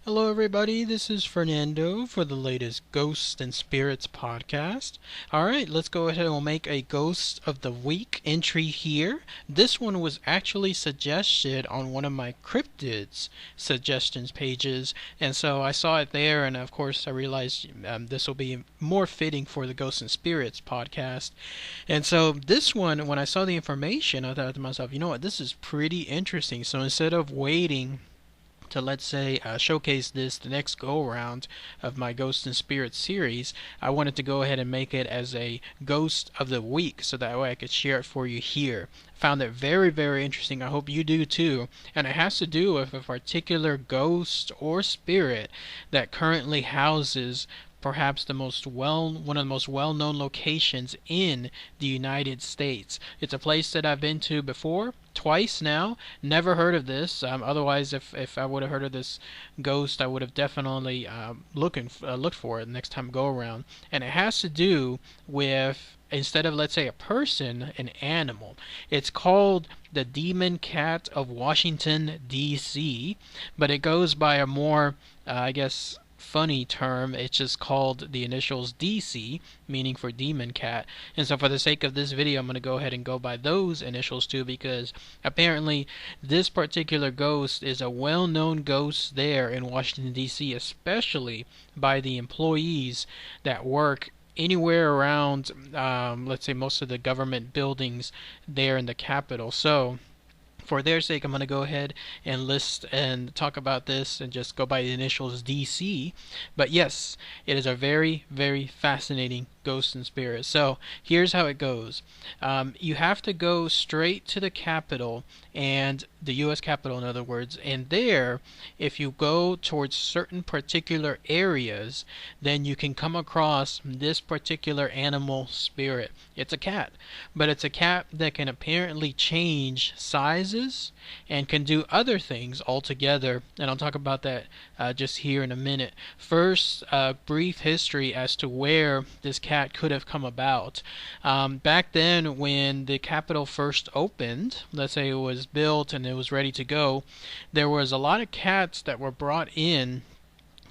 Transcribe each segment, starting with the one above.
Hello, everybody. This is Fernando for the latest Ghosts and Spirits podcast. Alright, let's go ahead and we'll make a Ghost of the Week entry here. This one was actually suggested on one of my cryptids suggestions pages, and so I saw it there, and of course I realized this will be more fitting for the Ghosts and Spirits podcast. And so this one, when I saw the information, I thought to myself, you know what, this is pretty interesting. So instead of waiting to, let's say, showcase this the next go around of my Ghost and Spirits series, I wanted to go ahead and make it as a Ghost of the Week so that way I could share it for you here. Found it very, very interesting. I hope you do too. And it has to do with a particular ghost or spirit that currently houses perhaps one of the most well-known locations in the United States. It's a place that I've been to before, twice now. Never heard of this. Otherwise, if I would have heard of this ghost, I would have definitely looked for it the next time I go around. And it has to do with, instead of, let's say, a person, an animal. It's called the Demon Cat of Washington, D.C., but it goes by a more, I guess, funny term. It's just called the initials DC, meaning for demon cat. And so for the sake of this video, I'm going to go ahead and go by those initials too, because apparently this particular ghost is a well-known ghost there in Washington DC, especially by the employees that work anywhere around, let's say, most of the government buildings there in the Capitol. So for their sake, I'm going to go ahead and list and talk about this and just go by the initials DC. But yes, it is a very, very fascinating ghost and spirit. So here's how it goes. You have to go straight to the Capitol, and the U.S. Capitol in other words, and there, if you go towards certain particular areas, then you can come across this particular animal spirit. It's a cat, but it's a cat that can apparently change sizes and can do other things altogether, and I'll talk about that just here in a minute. First, a brief history as to where this cat could have come about. Back then, when the Capitol first opened, let's say it was built and it was ready to go, there was a lot of cats that were brought in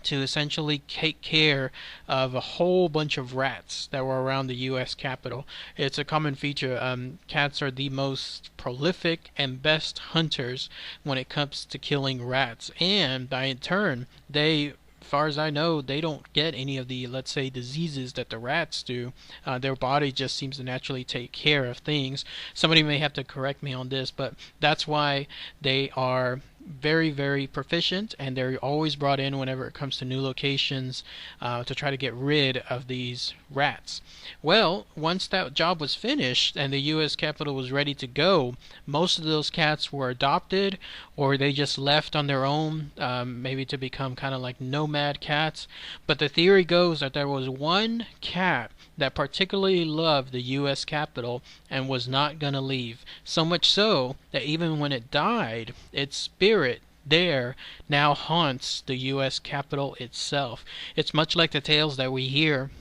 to essentially take care of a whole bunch of rats that were around the U.S. Capitol. It's a common feature. Cats are the most prolific and best hunters when it comes to killing rats, and by in turn, as far as I know, they don't get any of the, let's say, diseases that the rats do. Their body just seems to naturally take care of things. Somebody may have to correct me on this, but that's why they are very, very proficient, and they're always brought in whenever it comes to new locations to try to get rid of these rats. Well, once that job was finished and the U.S. Capitol was ready to go, most of those cats were adopted, or they just left on their own, maybe to become kind of like nomad cats. But the theory goes that there was one cat that particularly loved the U.S. Capitol and was not going to leave. So much so that even when it died, its spirit there now haunts the U.S. Capitol itself. It's much like the tales that we hear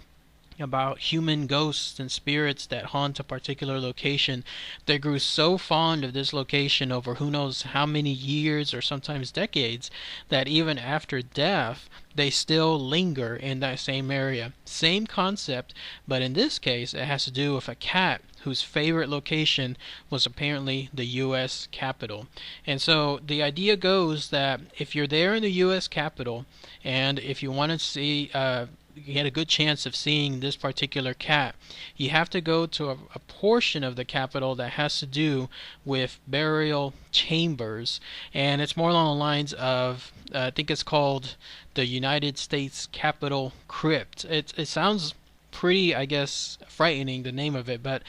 about human ghosts and spirits that haunt a particular location. They grew so fond of this location over who knows how many years or sometimes decades that even after death they still linger in that same area. Same concept, but in this case it has to do with a cat whose favorite location was apparently the U.S. Capitol. And so the idea goes that if you're there in the U.S. Capitol, and if you want to see you get a good chance of seeing this particular cat, you have to go to a portion of the Capitol that has to do with burial chambers, and it's more along the lines of I think it's called the United States Capitol Crypt. It sounds pretty, I guess, frightening, the name of it, but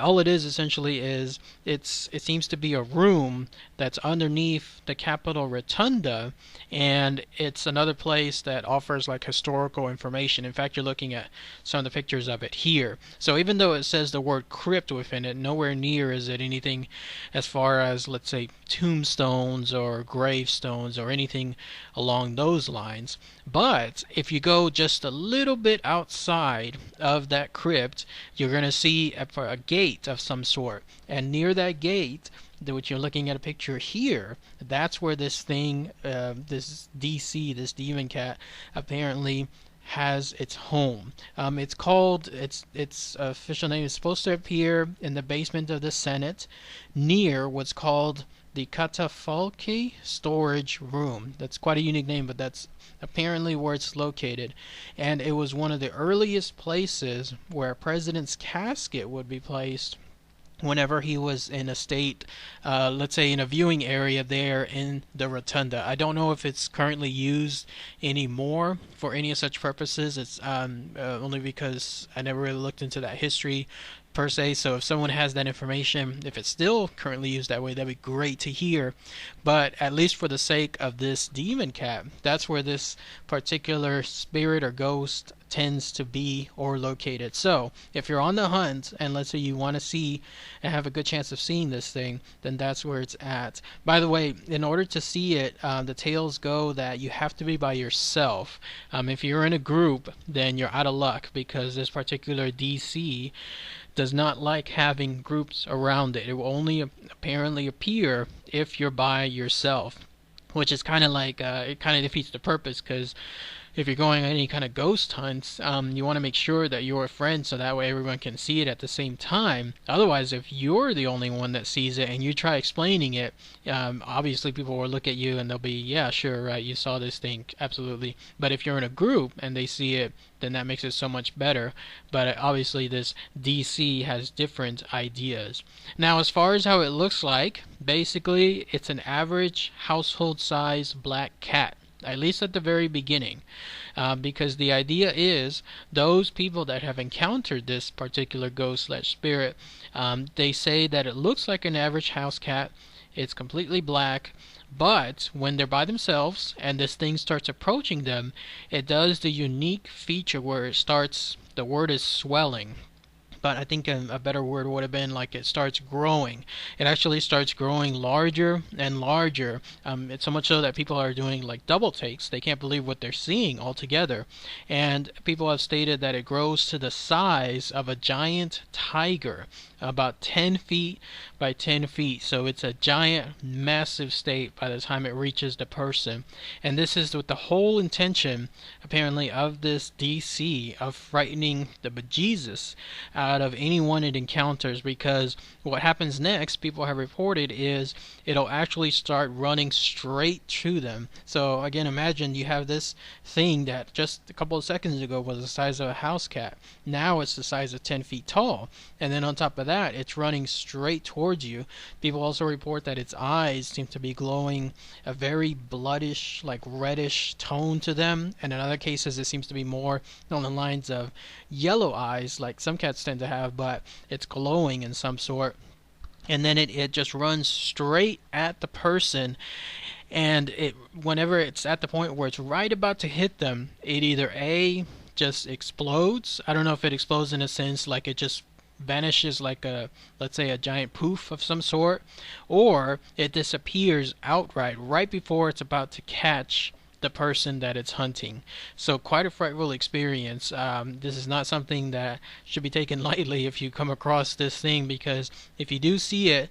all it is essentially is it seems to be a room that's underneath the Capitol Rotunda, and it's another place that offers like historical information. In fact, you're looking at some of the pictures of it here. So even though it says the word crypt within it, nowhere near is it anything as far as, let's say, tombstones or gravestones or anything along those lines. But if you go just a little bit outside of that crypt, you're going to see a gate of some sort, and near that gate which you're looking at a picture here, that's where this thing, this DC, this demon cat, apparently has its home. It's called, its official name is supposed to appear in the basement of the Senate near what's called the Catafalque storage room. That's quite a unique name, but that's apparently where it's located. And it was one of the earliest places where a president's casket would be placed whenever he was in a state, let's say in a viewing area there in the rotunda. I don't know if it's currently used anymore for any of such purposes. It's only because I never really looked into that history per se. So if someone has that information, if it's still currently used that way, that'd be great to hear. But at least for the sake of this demon cat, that's where this particular spirit or ghost tends to be or located. So if you're on the hunt and let's say you want to see and have a good chance of seeing this thing, then that's where it's at. By the way, in order to see it, the tales go that you have to be by yourself. If you're in a group, then you're out of luck, because this particular DC does not like having groups around it. It will only apparently appear if you're by yourself, which is kind of like, it kind of defeats the purpose, because if you're going on any kind of ghost hunts, you want to make sure that you're a friend so that way everyone can see it at the same time. Otherwise, if you're the only one that sees it and you try explaining it, obviously people will look at you and they'll be, yeah, sure, right, you saw this thing, absolutely. But if you're in a group and they see it, then that makes it so much better. But obviously this DC has different ideas. Now, as far as how it looks like, basically it's an average household size black cat, at least at the very beginning, because the idea is those people that have encountered this particular ghost/spirit, they say that it looks like an average house cat. It's completely black, but when they're by themselves and this thing starts approaching them, it does the unique feature where it starts, the word is swelling, but I think a better word would have been like it starts growing. It actually starts growing larger and larger. It's so much so that people are doing like double takes. They can't believe what they're seeing altogether. And people have stated that it grows to the size of a giant tiger, about 10 feet by 10 feet. So it's a giant, massive state by the time it reaches the person. And this is with the whole intention, apparently, of this DC of frightening the bejesus out of anyone it encounters, because what happens next, people have reported, is it'll actually start running straight to them. So again, imagine you have this thing that just a couple of seconds ago was the size of a house cat. Now it's the size of 10 feet tall. And then on top of that, it's running straight towards you. People also report that its eyes seem to be glowing a very bloodish, like reddish tone to them. And in other cases, it seems to be more on the lines of yellow eyes, like some cats tend to have, but it's glowing in some sort. And then it just runs straight at the person. And whenever it's at the point where it's right about to hit them, it either just explodes. I don't know if it explodes in a sense like it just vanishes like let's say a giant poof of some sort, or it disappears outright right before it's about to catch the person that it's hunting. So quite a frightful experience. This is not something that should be taken lightly if you come across this thing, because if you do see it,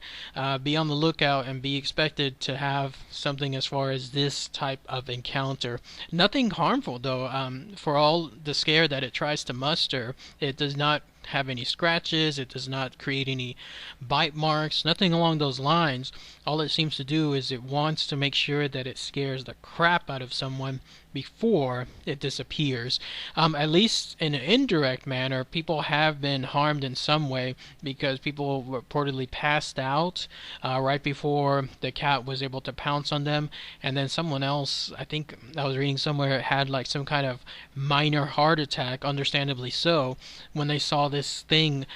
be on the lookout and be expected to have something as far as this type of encounter. Nothing harmful though. For all the scare that it tries to muster, it does not have any scratches, it does not create any bite marks, nothing along those lines. All it seems to do is it wants to make sure that it scares the crap out of someone before it disappears. At least in an indirect manner, people have been harmed in some way, because people reportedly passed out right before the cat was able to pounce on them, and then someone else, I think I was reading somewhere, had like some kind of minor heart attack, understandably so, when they saw this thing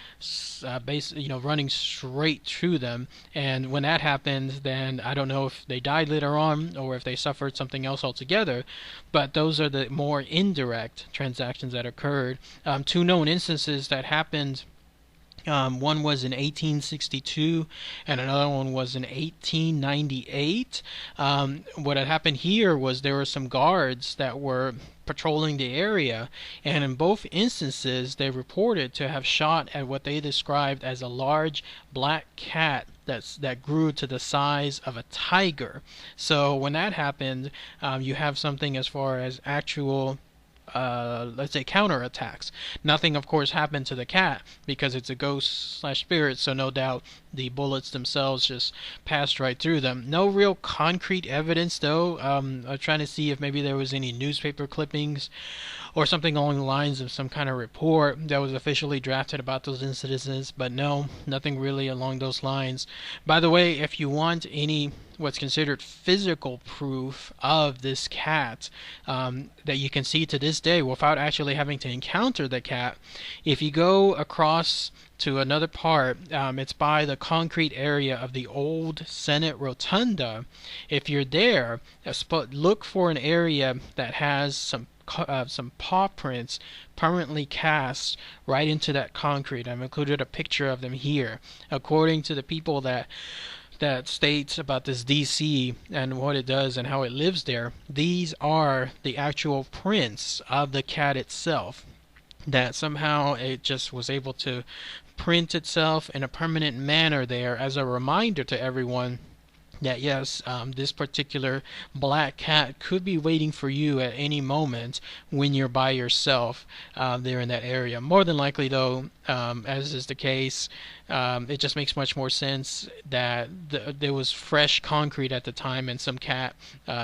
running straight through them. And when that happens, then I don't know if they died later on or if they suffered something else altogether. But those are the more indirect transactions that occurred. Two known instances that happened. One was in 1862 and another one was in 1898. What had happened here was there were some guards that were patrolling the area, and in both instances they reported to have shot at what they described as a large black cat that grew to the size of a tiger. So when that happened, you have something as far as actual let's say counterattacks. Nothing, of course, happened to the cat because it's a ghost slash spirit, so no doubt the bullets themselves just passed right through them. No real concrete evidence, though. I'm trying to see if maybe there was any newspaper clippings or something along the lines of some kind of report that was officially drafted about those incidences, but no, nothing really along those lines. By the way, if you want any what's considered physical proof of this cat that you can see to this day without actually having to encounter the cat, if you go across to another part, it's by the concrete area of the old Senate Rotunda. If you're there, look for an area that has some paw prints permanently cast right into that concrete. I've included a picture of them here. According to the people that states about this DC and what it does and how it lives there, these are the actual prints of the cat itself, that somehow it just was able to print itself in a permanent manner there as a reminder to everyone that yes, this particular black cat could be waiting for you at any moment when you're by yourself there in that area. More than likely, though, as is the case, it just makes much more sense that there was fresh concrete at the time and some cat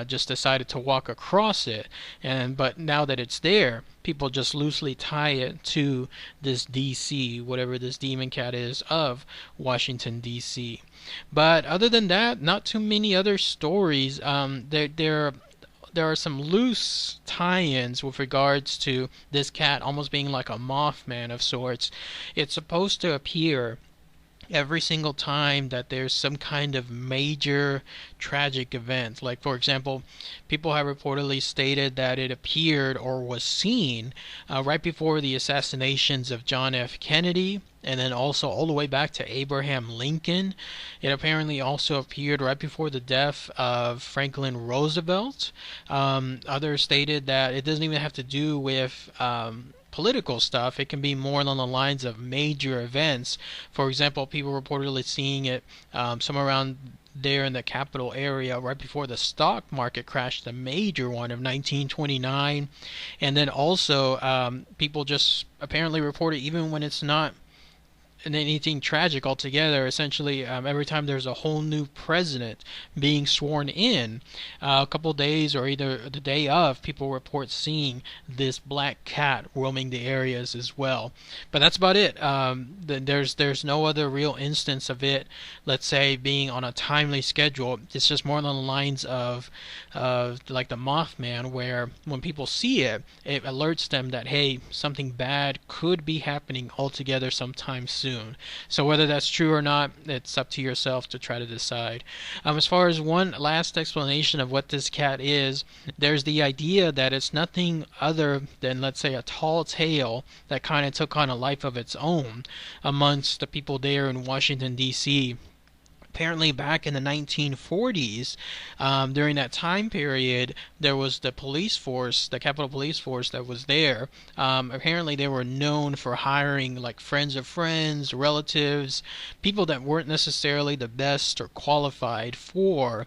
just decided to walk across it. But now that it's there, people just loosely tie it to this DC, whatever this demon cat is of Washington, D.C. But other than that, not too many other stories. There are some loose tie-ins with regards to this cat almost being like a Mothman of sorts. It's supposed to appear every single time that there's some kind of major tragic event. Like, for example, people have reportedly stated that it appeared or was seen right before the assassinations of John F. Kennedy, and then also all the way back to Abraham Lincoln. It apparently also appeared right before the death of Franklin Roosevelt. Others stated that it doesn't even have to do with political stuff. It can be more along the lines of major events. For example, people reportedly seeing it somewhere around there in the capital area right before the stock market crashed, the major one of 1929. And then also people just apparently report it even when it's not anything tragic altogether. Essentially, every time there's a whole new president being sworn in, a couple days or either the day of, people report seeing this black cat roaming the areas as well. But that's about it. There's no other real instance of it, let's say, being on a timely schedule. It's just more along the lines of like the Mothman, where when people see it, it alerts them that, hey, something bad could be happening altogether sometime soon. So whether that's true or not, it's up to yourself to try to decide. As far as one last explanation of what this cat is, there's the idea that it's nothing other than, let's say, a tall tale that kind of took on a life of its own amongst the people there in Washington, D.C. Apparently back in the 1940s, during that time period, there was the police force, the Capitol Police Force that was there. Apparently they were known for hiring like friends of friends, relatives, people that weren't necessarily the best or qualified for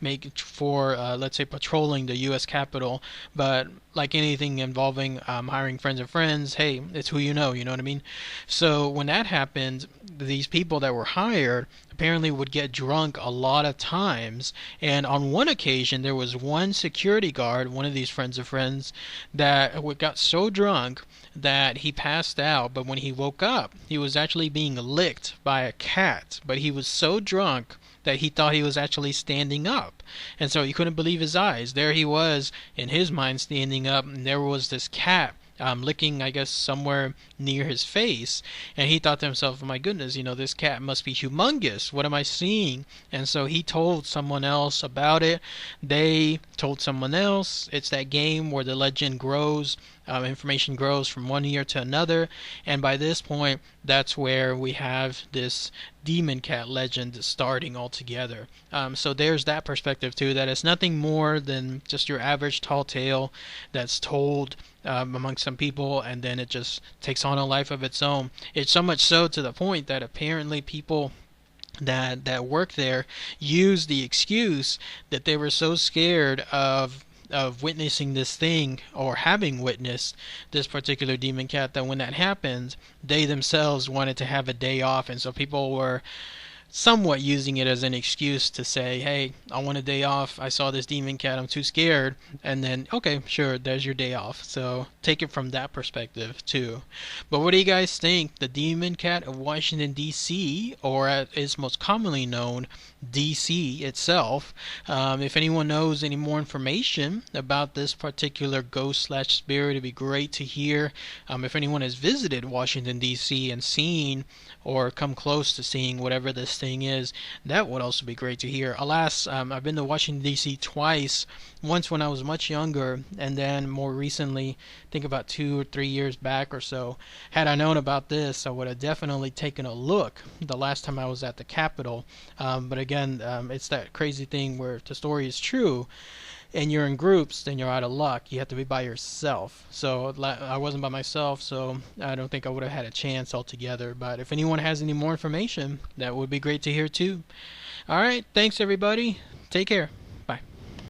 let's say patrolling the U.S. Capitol, but like anything involving hiring friends of friends, hey, it's who you know what I mean? So when that happened, these people that were hired apparently would get drunk a lot of times, and on one occasion there was one security guard, one of these friends of friends, that got so drunk that he passed out, but when he woke up, he was actually being licked by a cat, but he was so drunk that he thought he was actually standing up. And so he couldn't believe his eyes. There he was, in his mind, standing up, and there was this cat licking, I guess, somewhere near his face. And he thought to himself, oh my goodness, this cat must be humongous. What am I seeing? And so he told someone else about it. They told someone else. It's that game where the legend grows. information grows from one year to another, and by this point, that's where we have this demon cat legend starting altogether. So there's that perspective too, that it's nothing more than just your average tall tale that's told among some people, and then it just takes on a life of its own. It's so much so to the point that apparently people that work there use the excuse that they were so scared of witnessing this thing, or having witnessed this particular demon cat, that when that happened, they themselves wanted to have a day off, and so people were somewhat using it as an excuse to say, hey, I want a day off, I saw this demon cat, I'm too scared, and then, okay, sure, there's your day off. So take it from that perspective too. But what do you guys think? The demon cat of Washington, D.C., or as is most commonly known, D.C. itself. If anyone knows any more information about this particular ghost slash spirit, it'd be great to hear. If anyone has visited Washington, D.C. and seen or come close to seeing whatever this thing is, that would also be great to hear. Alas, I've been to Washington, D.C. twice. Once when I was much younger, and then more recently, I think about 2 or 3 years back or so. Had I known about this, I would have definitely taken a look the last time I was at the Capitol. But again, it's that crazy thing where if the story is true and you're in groups, then you're out of luck. You have to be by yourself. So I wasn't by myself, so I don't think I would have had a chance altogether. But if anyone has any more information, that would be great to hear too. All right, thanks everybody. Take care.